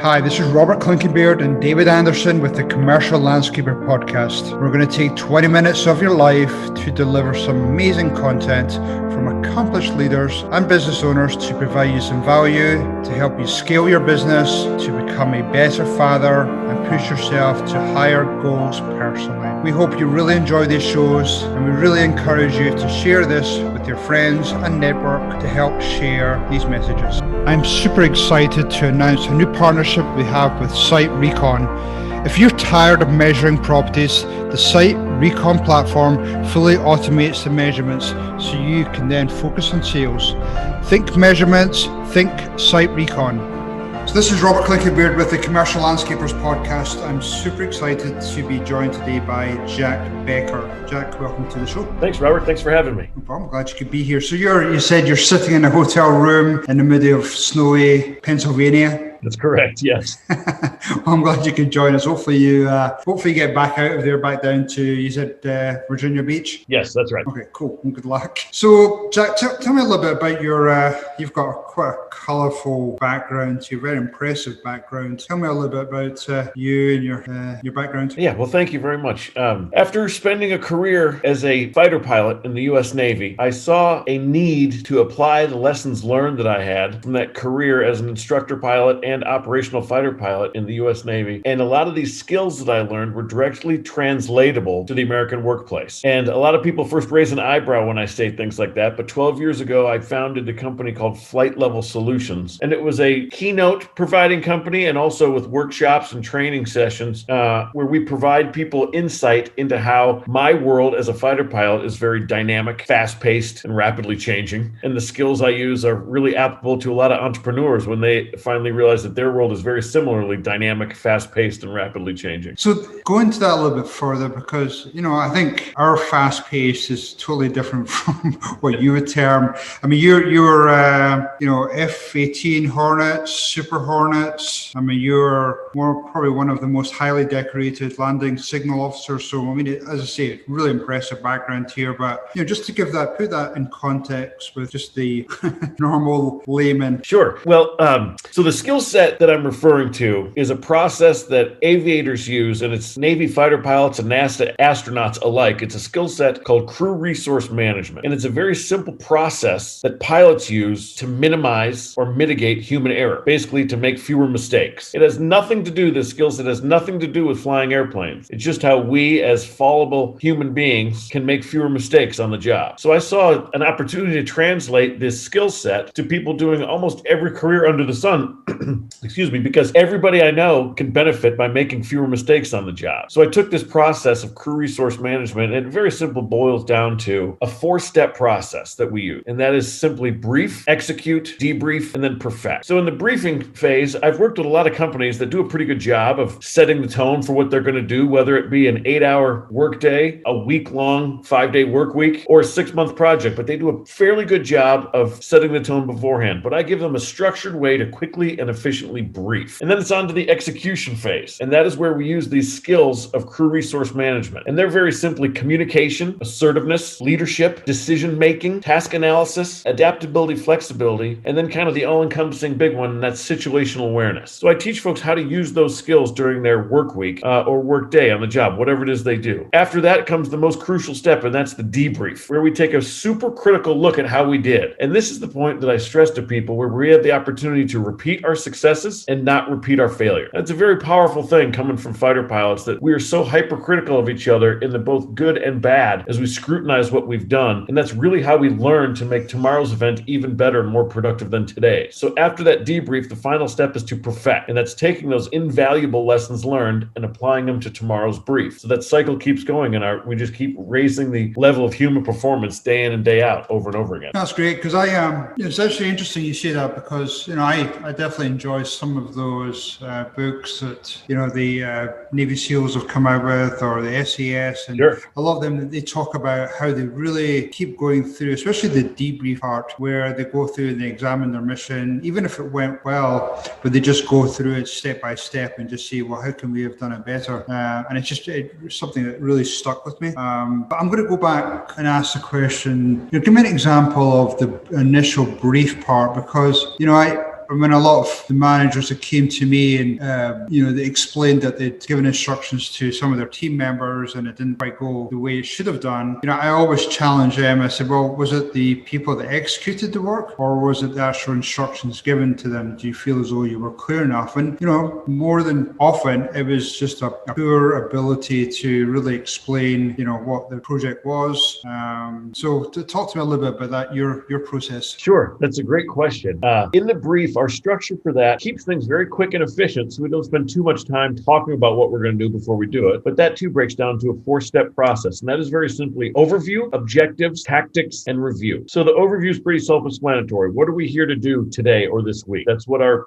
Hi, this is Robert Clinkenbeard and David Anderson with the Commercial Landscaper Podcast. We're going to take 20 minutes of your life to deliver some amazing content from accomplished leaders and business owners to provide you some value, to help you scale your business, to become a better father and push yourself to higher goals personally. We hope you really enjoy these shows, and we really encourage you to share this with your friends and network to help share these messages. I'm super excited to announce a new partnership we have with Site Recon. If you're tired of measuring properties, the Site Recon platform fully automates the measurements so you can then focus on sales. Think measurements, think Site Recon. So this is Robert Clinkenbeard with the Commercial Landscapers Podcast. I'm super excited to be joined today by Jack Becker. Jack, welcome to the show. Thanks, Robert. Thanks for having me. No problem. Glad you could be here. So you said you're sitting in a hotel room in the middle of snowy Pennsylvania. That's correct. Yes. Well, I'm glad you could join us. Hopefully you get back out of there, back down to, you said, Virginia Beach. Yes, that's right. Okay, cool. Well, good luck. So, Jack, tell me a little bit about your. You've got quite a colourful background. You're a very impressive background. Tell me a little bit about you and your background. Yeah. Well, thank you very much. After spending a career as a fighter pilot in the U.S. Navy, I saw a need to apply the lessons learned that I had from that career as an instructor pilot and operational fighter pilot in the U.S. Navy. And a lot of these skills that I learned were directly translatable to the American workplace. And a lot of people first raise an eyebrow when I say things like that. But 12 years ago, I founded a company called Flight Level Solutions. And it was a keynote providing company, and also with workshops and training sessions where we provide people insight into how my world as a fighter pilot is very dynamic, fast-paced, and rapidly changing. And the skills I use are really applicable to a lot of entrepreneurs when they finally realize that their world is very similarly dynamic, fast-paced, and rapidly changing. So go into that a little bit further, because, I think our fast-paced is totally different from what you would term. I mean, you're F-18 Hornets, Super Hornets. I mean, you're probably one of the most highly decorated landing signal officers. So, I mean, as I say, really impressive background here. But, just to put that in context with just the normal layman. Sure. Well, so the skill set that I'm referring to is a process that aviators use, and it's Navy fighter pilots and NASA astronauts alike. It's a skill set called crew resource management. And it's a very simple process that pilots use to minimize or mitigate human error, basically to make fewer mistakes. It has nothing to do, this skill set has nothing to do with flying airplanes. It's just how we as fallible human beings can make fewer mistakes on the job. So I saw an opportunity to translate this skill set to people doing almost every career under the sun, because everybody I know can benefit by making fewer mistakes on the job. So I took this process of crew resource management, and it very simple boils down to a 4-step process that we use. And that is simply brief, execute, debrief, and then perfect. So in the briefing phase, I've worked with a lot of companies that do a pretty good job of setting the tone for what they're going to do, whether it be an 8-hour workday, a week-long 5-day work week, or a 6-month project. But they do a fairly good job of setting the tone beforehand. But I give them a structured way to quickly and efficiently brief. And then it's on to the execution phase. And that is where we use these skills of crew resource management. And they're very simply communication, assertiveness, leadership, decision-making, task analysis, adaptability, flexibility, and then kind of the all-encompassing big one, and that's situational awareness. So I teach folks how to use those skills during their work week or work day on the job, whatever it is they do. After that comes the most crucial step, and that's the debrief, where we take a super critical look at how we did. And this is the point that I stress to people, where we have the opportunity to repeat our successes and not repeat our failure. That's a very powerful thing coming from fighter pilots, that we are so hypercritical of each other in the both good and bad as we scrutinize what we've done. And that's really how we learn to make tomorrow's event even better and more productive than today. So after that debrief, the final step is to perfect. And that's taking those invaluable lessons learned and applying them to tomorrow's brief. So that cycle keeps going, and we just keep raising the level of human performance day in and day out, over and over again. That's great, because it's actually interesting you say that, because I definitely enjoy some of those books that the Navy SEALs have come out with, or the SAS, and sure. A lot of them, they talk about how they really keep going through, especially the debrief part, where they go through and they examine their mission, even if it went well, but they just go through it step by step and just see, well, how can we have done it better? And it's something that really stuck with me. But I'm going to go back and ask the question, give me an example of the initial brief part, because, I mean, a lot of the managers that came to me and, they explained that they'd given instructions to some of their team members and it didn't quite go the way it should have done. I always challenge them. I said, well, was it the people that executed the work or was it the actual instructions given to them? Do you feel as though you were clear enough? And, more than often, it was just a poor ability to really explain, what the project was. So to talk to me a little bit about that, your process. Sure. That's a great question. In the brief, our structure for that keeps things very quick and efficient so we don't spend too much time talking about what we're going to do before we do it. But that too breaks down to a 4-step process. And that is very simply overview, objectives, tactics, and review. So the overview is pretty self-explanatory. What are we here to do today or this week? That's what our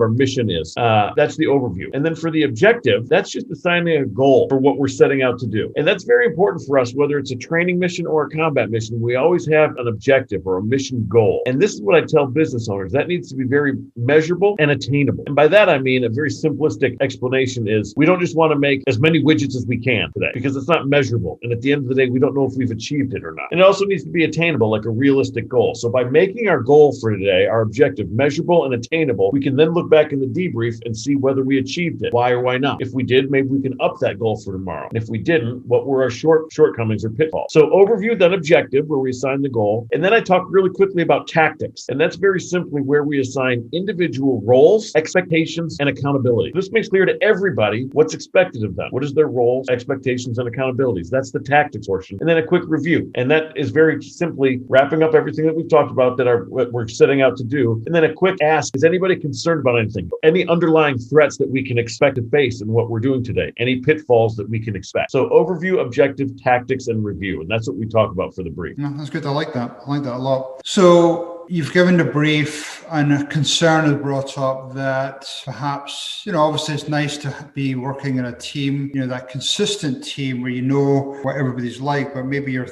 mission is. That's the overview. And then for the objective, that's just assigning a goal for what we're setting out to do. And that's very important for us, whether it's a training mission or a combat mission. We always have an objective or a mission goal. And this is what I tell business owners. That needs to be very measurable and attainable. And by that, I mean a very simplistic explanation is we don't just want to make as many widgets as we can today because it's not measurable. And at the end of the day, we don't know if we've achieved it or not. And it also needs to be attainable, like a realistic goal. So by making our goal for today, our objective, measurable and attainable, we can then look back in the debrief and see whether we achieved it. Why or why not? If we did, maybe we can up that goal for tomorrow. And if we didn't, what were our shortcomings or pitfalls? So overview, then objective, where we assign the goal. And then I talk really quickly about tactics. And that's very simply where we assign individual roles, expectations, and accountability. This makes clear to everybody what's expected of them. What is their roles, expectations, and accountabilities? That's the tactics portion. And then a quick review. And that is very simply wrapping up everything that we've talked about what we're setting out to do. And then a quick ask, is anybody concerned about anything? Any underlying threats that we can expect to face in what we're doing today? Any pitfalls that we can expect? So overview, objective, tactics, and review. And that's what we talk about for the brief. No, that's good. I like that. I like that a lot. So you've given the brief and a concern is brought up that perhaps, obviously it's nice to be working in a team, that consistent team where you know what everybody's like, but maybe a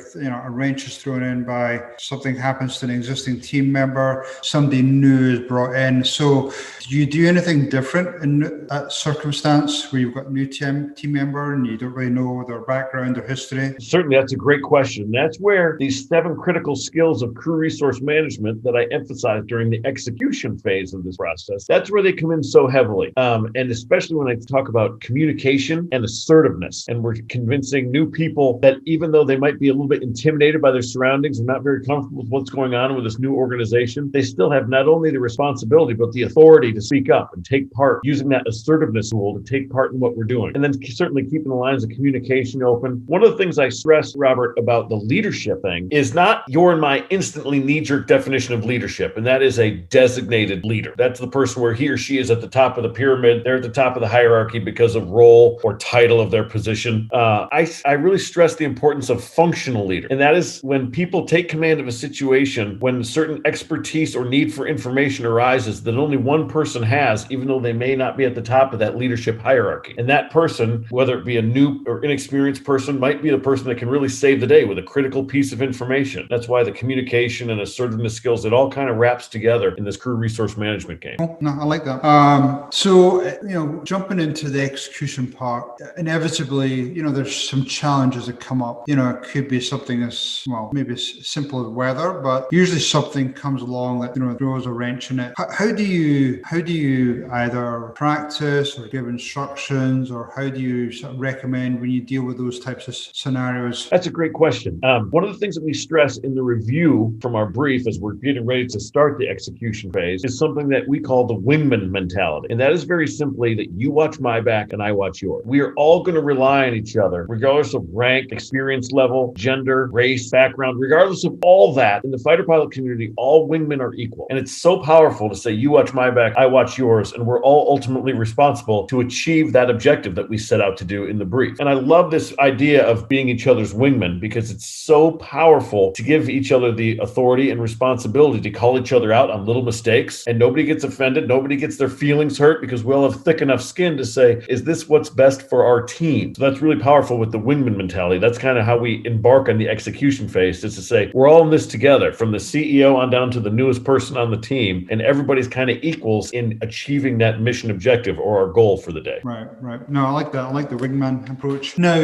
wrench is thrown in by something happens to an existing team member, somebody new is brought in. So do you do anything different in that circumstance where you've got a new team member and you don't really know their background or history? Certainly, that's a great question. That's where these 7 critical skills of crew resource management that I emphasized during the execution phase of this process, that's where they come in so heavily. And especially when I talk about communication and assertiveness, and we're convincing new people that even though they might be a little bit intimidated by their surroundings and not very comfortable with what's going on with this new organization, they still have not only the responsibility, but the authority to speak up and take part, using that assertiveness tool to take part in what we're doing. And then certainly keeping the lines of communication open. One of the things I stress, Robert, about the leadership thing is not your and my instantly knee-jerk definition of leadership, and that is a designated leader. That's the person where he or she is at the top of the pyramid. They're at the top of the hierarchy because of role or title of their position. I really stress the importance of functional leader, and that is when people take command of a situation when certain expertise or need for information arises that only one person has, even though they may not be at the top of that leadership hierarchy. And that person, whether it be a new or inexperienced person, might be the person that can really save the day with a critical piece of information. That's why the communication and assertiveness skills, it all kind of wraps together in this crew resource management game. Oh, no, I like that. So, jumping into the execution part, inevitably, there's some challenges that come up. It could be something as, maybe as simple as weather, but usually something comes along that, throws a wrench in it. How do you either practice or give instructions, or how do you sort of recommend when you deal with those types of scenarios? That's a great question. One of the things that we stress in the review from our brief as we're getting ready to start the execution phase is something that we call the wingman mentality. And that is very simply that you watch my back and I watch yours. We are all going to rely on each other, regardless of rank, experience level, gender, race, background, regardless of all that. In the fighter pilot community, all wingmen are equal. And it's so powerful to say, you watch my back, I watch yours, and we're all ultimately responsible to achieve that objective that we set out to do in the brief. And I love this idea of being each other's wingman because it's so powerful to give each other the authority and responsibility to call each other out on little mistakes, and nobody gets offended, nobody gets their feelings hurt because we all have thick enough skin to say, is this what's best for our team? So that's really powerful with the wingman mentality. That's kind of how we embark on the execution phase, is to say, we're all in this together, from the CEO on down to the newest person on the team, and everybody's kind of equals in achieving that mission objective or our goal for the day. Right. No, I like that. I like the wingman approach. Now,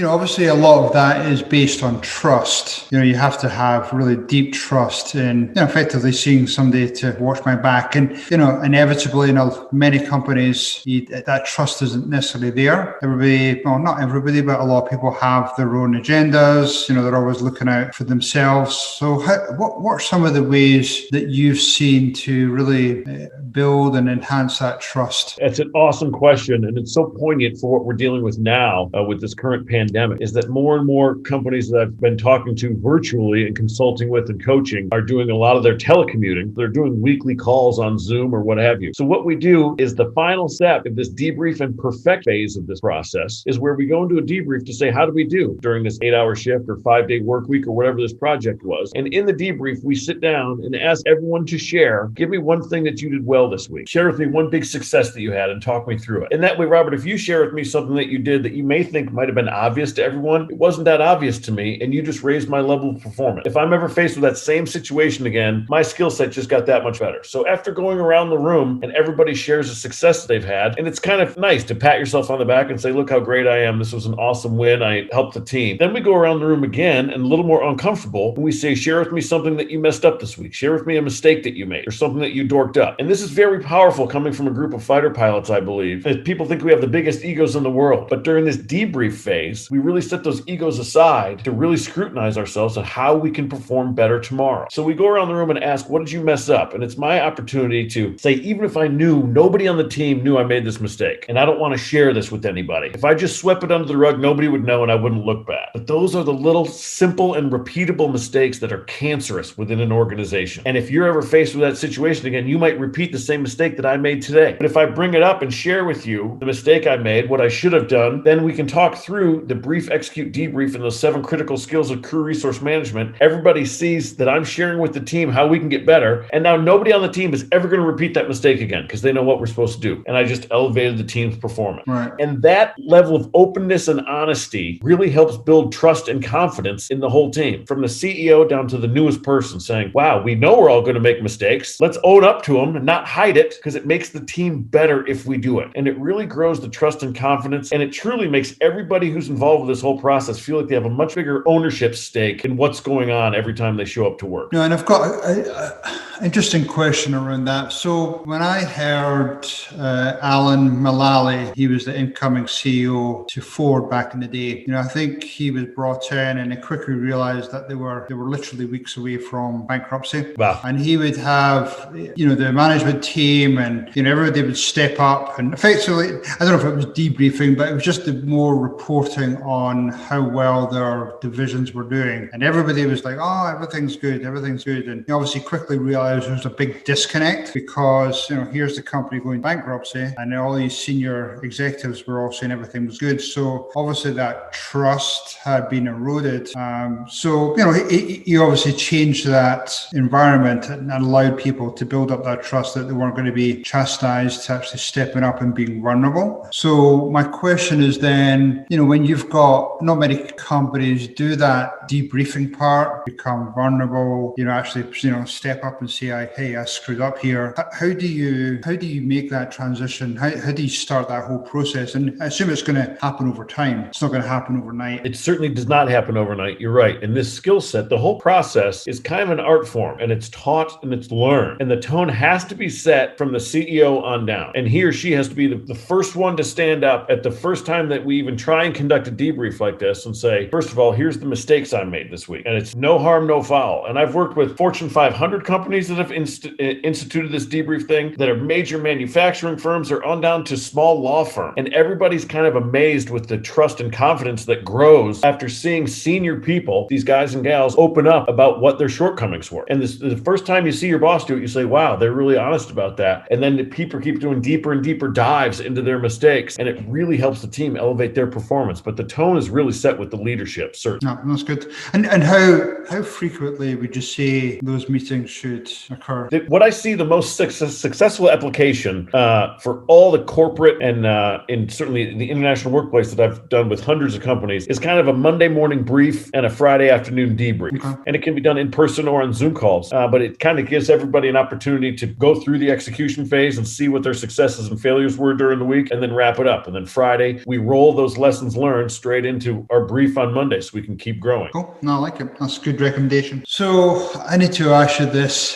obviously a lot of that is based on trust. You have to have really deep trust in and effectively seeing somebody to watch my back. And inevitably in many companies, that trust isn't necessarily there. Everybody, well, not everybody, but a lot of people have their own agendas. They're always looking out for themselves. So what are some of the ways that you've seen to really build and enhance that trust? That's an awesome question. And it's so poignant for what we're dealing with now with this current pandemic, is that more and more companies that I've been talking to virtually and consulting with and coaching are doing a lot of their telecommuting. They're doing weekly calls on Zoom or what have you. So what we do is the final step of this debrief and perfect phase of this process is where we go into a debrief to say, how did we do during this 8-hour shift or 5-day work week or whatever this project was? And in the debrief, we sit down and ask everyone to share, give me one thing that you did well this week. Share with me one big success that you had and talk me through it. And that way, Robert, if you share with me something that you did that you may think might have been obvious to everyone, it wasn't that obvious to me, and you just raised my level of performance. If I'm ever faced with that same situation again, my skill set just got that much better. So after going around the room and everybody shares a success they've had, and it's kind of nice to pat yourself on the back and say, look how great I am. This was an awesome win. I helped the team. Then we go around the room again and a little more uncomfortable, and we say, share with me something that you messed up this week. Share with me a mistake that you made or something that you dorked up. And this is very powerful coming from a group of fighter pilots, I believe. People think we have the biggest egos in the world. But during this debrief phase, we really set those egos aside to really scrutinize ourselves on how we can perform better tomorrow. So we go around the room and ask, what did you mess up? And it's my opportunity to say, even if I knew, nobody on the team knew I made this mistake, and I don't want to share this with anybody. If I just swept it under the rug, nobody would know and I wouldn't look bad. But those are the little simple and repeatable mistakes that are cancerous within an organization. And if you're ever faced with that situation again, you might repeat the same mistake that I made today. But if I bring it up and share with you the mistake I made, what I should have done, then we can talk through the brief, execute, debrief, and those 7 critical skills of crew resource management. Everybody sees that I'm sharing with the team how we can get better. And now nobody on the team is ever going to repeat that mistake again because they know what we're supposed to do. And I just elevated the team's performance. Right. And that level of openness and honesty really helps build trust and confidence in the whole team, from the CEO down to the newest person, saying, wow, we know we're all going to make mistakes. Let's own up to them and not hide it, because it makes the team better if we do it. And it really grows the trust and confidence. And it truly makes everybody who's involved with this whole process feel like they have a much bigger ownership stake in what's going on every time they show up to work. And I've got an interesting question around that. So when I heard Alan Mulally, he was the incoming CEO to Ford back in the day. I think he was brought in and he quickly realized that they were literally weeks away from bankruptcy. Wow. And he would have, the management team and, everybody would step up and effectively, I don't know if it was debriefing, but it was just the more reporting on how well their divisions were doing. And everybody was like, oh, everything's good. And he obviously quickly realized there's a big disconnect because, here's the company going bankruptcy and all these senior executives were all saying everything was good. So obviously that trust had been eroded. So he obviously changed that environment and allowed people to build up that trust that they weren't going to be chastised, to actually stepping up and being vulnerable. So my question is then, when you've got, not many companies do that debriefing part, become vulnerable, actually, step up and say, hey, I screwed up here. How do you make that transition? How do you start that whole process? And I assume it's going to happen over time. It's not going to happen overnight. It certainly does not happen overnight. You're right. And this skill set, the whole process is kind of an art form, and it's taught and it's learned. And the tone has to be set from the CEO on down. And he or she has to be the first one to stand up at the first time that we even try and conduct a debrief like this and say, first of all, here's the mistakes I made this week. And it's no harm, no foul. And I've worked with Fortune 500 companies that have instituted this debrief thing, that are major manufacturing firms, or on down to small law firms. And everybody's kind of amazed with the trust and confidence that grows after seeing senior people, these guys and gals, open up about what their shortcomings were. And the first time you see your boss do it, you say, wow, they're really honest about that. And then the people keep doing deeper and deeper dives into their mistakes. And it really helps the team elevate their performance. But the tone is really set with the leadership, certainly. No, that's good. And how frequently would you say those meetings should occur? What I see the most successful application for all the corporate and certainly the international workplace that I've done with hundreds of companies is kind of a Monday morning brief and a Friday afternoon debrief. Okay. And it can be done in person or on Zoom calls, but it kind of gives everybody an opportunity to go through the execution phase and see what their successes and failures were during the week, and then wrap it up. And then Friday, we roll those lessons learned straight into our brief on Monday so we can keep growing. Cool. No, I like it. That's a good recommendation. So I I need to ask you this.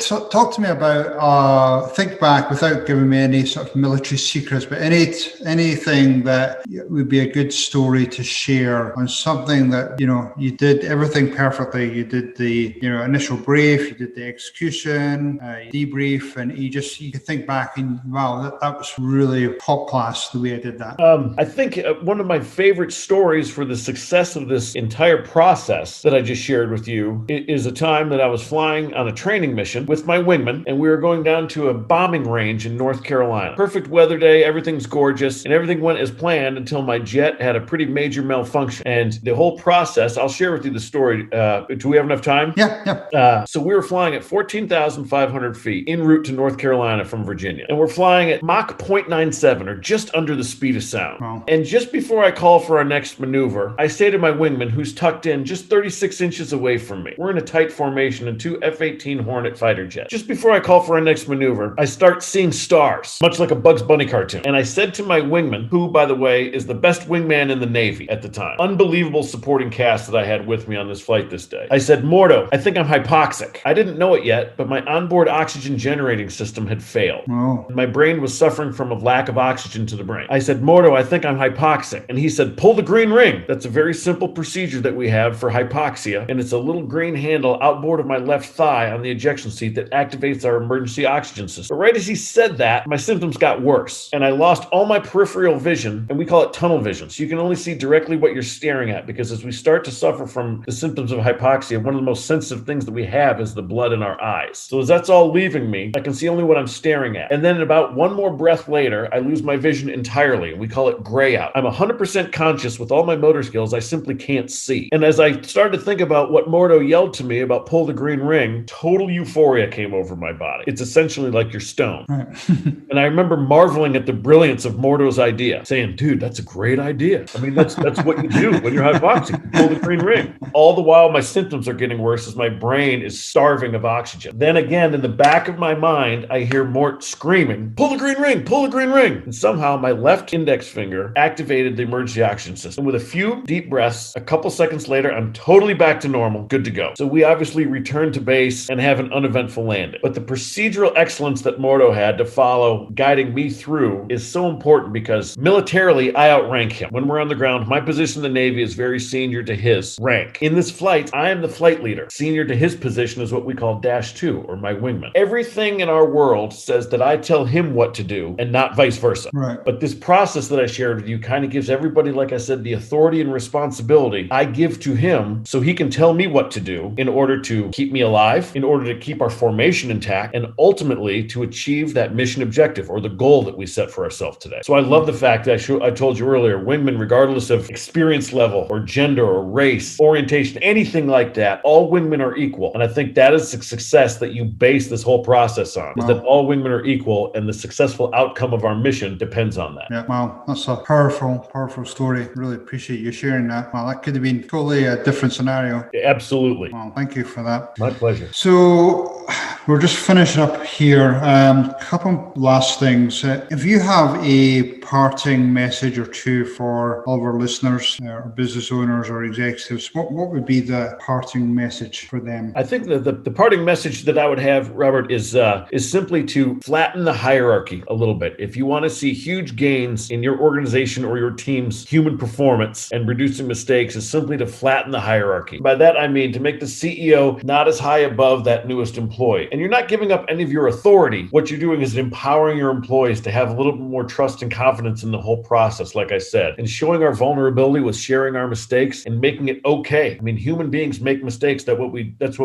Talk to me about, think back without giving me any sort of military secrets, but anything that would be a good story to share on something that, you did everything perfectly. You did the, initial brief, you did the execution, debrief, and you could think back and wow, that was really top class the way I did that. I think one of my favorite stories for the success of this entire process that I just shared with you is a time that I was flying on a training mission with my wingman, and we were going down to a bombing range in North Carolina. Perfect weather day, everything's gorgeous, and everything went as planned until my jet had a pretty major malfunction. And the whole process, I'll share with you the story. Do we have enough time? Yeah. So we were flying at 14,500 feet en route to North Carolina from Virginia. And we're flying at Mach 0.97, or just under the speed of sound. Wow. And just before I call for our next maneuver, I say to my wingman, who's tucked in just 36 inches away from me, we're in a tight formation in two F-18 Hornet fighter jets. Just before I call for our next maneuver, I start seeing stars, much like a Bugs Bunny cartoon. And I said to my wingman, who, by the way, is the best wingman in the Navy at the time, unbelievable supporting cast that I had with me on this flight this day. I said, Mordo, I think I'm hypoxic. I didn't know it yet, but my onboard oxygen generating system had failed. Oh. My brain was suffering from a lack of oxygen to the brain. I said, Mordo, I think I'm hypoxic. And he said, pull the green ring. That's a very simple procedure that we have for hypoxia, and it's a little green handle outboard of my left thigh on the ejection seat that activates our emergency oxygen system. But right as he said that, my symptoms got worse, and I lost all my peripheral vision, and we call it tunnel vision. So you can only see directly what you're staring at, because as we start to suffer from the symptoms of hypoxia, one of the most sensitive things that we have is the blood in our eyes. So as that's all leaving me, I can see only what I'm staring at. And then about one more breath later, I lose my vision entirely, and we call it gray out. I'm 100% conscious with all my motor skills. I simply can't see. And as I started to think about what Mordo yelled to me about pull the green ring, total euphoria came over my body. It's essentially like you're stoned. Right. And I remember marveling at the brilliance of Mordo's idea, saying, dude, that's a great idea. I mean, that's what you do when you're hypoxic. You pull the green ring. All the while, my symptoms are getting worse as my brain is starving of oxygen. Then again, in the back of my mind, I hear Mort screaming, pull the green ring, pull the green ring. And somehow my left index finger activated the emergency oxygen system. With a few deep breaths, a couple seconds later, I'm totally back to normal, good to go. So we obviously return to base and have an uneventful landing. But the procedural excellence that Mordo had to follow, guiding me through, is so important because militarily, I outrank him. When we're on the ground, my position in the Navy is very senior to his rank. In this flight, I am the flight leader. Senior to his position is what we call Dash 2, or my wingman. Everything in our world says that I tell him what to do and not vice versa. Right. But this process that I shared with you kind of gives everybody, like I said, the authority and responsibility I give to him so he can tell me what to do in order to keep me alive, in order to keep our formation intact, and ultimately to achieve that mission objective or the goal that we set for ourselves today. So I love the fact that I told you earlier, wingmen, regardless of experience level or gender or race, orientation, anything like that, all wingmen are equal. And I think that is the success that you base this whole process on, is that all wingmen are equal, and the successful outcome of our mission depends on that. Yeah, wow, that's a powerful story. Really appreciate you sharing that. Wow, that could have been totally a different scenario. Absolutely. Wow, thank you for that. My pleasure. So we're just finishing up here. A couple last things. If you have a parting message or two for all of our listeners, or business owners or executives, what would be the parting message for them? I think that the parting message that I would have, Robert, is simply to flatten the hierarchy a little bit. If you want to see huge gains in your organization or your team's human performance and reducing mistakes, is simply to flatten the hierarchy. By that, I mean to make the CEO not as high above that newest employee. And you're not giving up any of your authority. What you're doing is empowering your employees to have a little bit more trust and confidence in the whole process, like I said, and showing our vulnerability with sharing our mistakes and making it okay. I mean, human beings make mistakes. That's what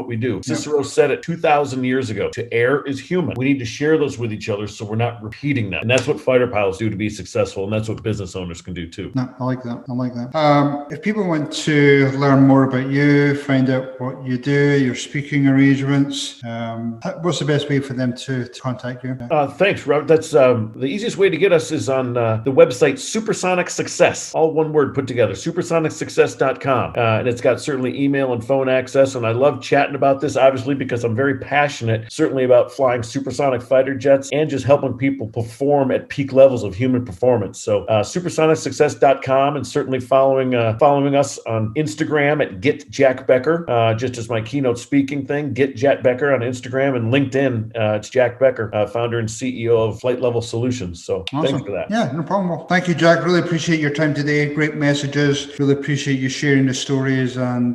we do. Cicero said it 2,000 years ago. To err is human. We need to share those with each other so we're not repeating them. And that's what fighter pilots do to be successful. And that's what business owners can do too. No, I like that. If people want to learn more about you, find out what you do, your speaking arrangements, What's the best way for them to contact you? Thanks, Robert. That's the easiest way to get us is on the website Supersonic Success, all one word put together, supersonicsuccess.com. And it's got certainly email and phone access. And I love chatting about this, obviously, because I'm very passionate, certainly about flying supersonic fighter jets and just helping people perform at peak levels of human performance. So supersonicsuccess.com, and certainly following us on Instagram at Get Jack Becker, just as my keynote speaking thing, Get Jack Becker on Instagram, and LinkedIn. It's Jack Becker, founder and CEO of Flight Level Solutions. So awesome. Thanks for that. Yeah, no problem. Well, thank you, Jack. Really appreciate your time today. Great messages. Really appreciate you sharing the stories, and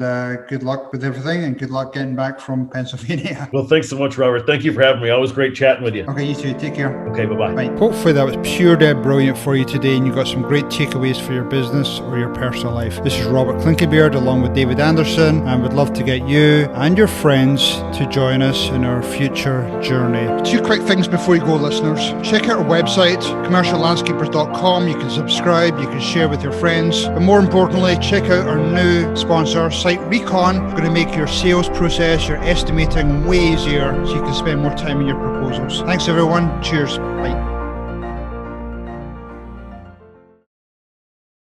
good luck with everything, and good luck getting back from Pennsylvania. Well, thanks so much, Robert. Thank you for having me. Always great chatting with you. Okay, you too. Take care. Okay, bye-bye. Bye. Hopefully that was pure dead brilliant for you today, and you got some great takeaways for your business or your personal life. This is Robert Clinkybeard along with David Anderson, and we'd love to get you and your friends to join us in our future journey. Two quick things before you go, listeners. Check out our website, commerciallandscapers.com. You can subscribe, you can share with your friends, but more importantly, check out our new sponsor, Site Recon. We're going to make your sales process, your estimating way easier, so you can spend more time in your proposals. Thanks everyone. Cheers. Bye.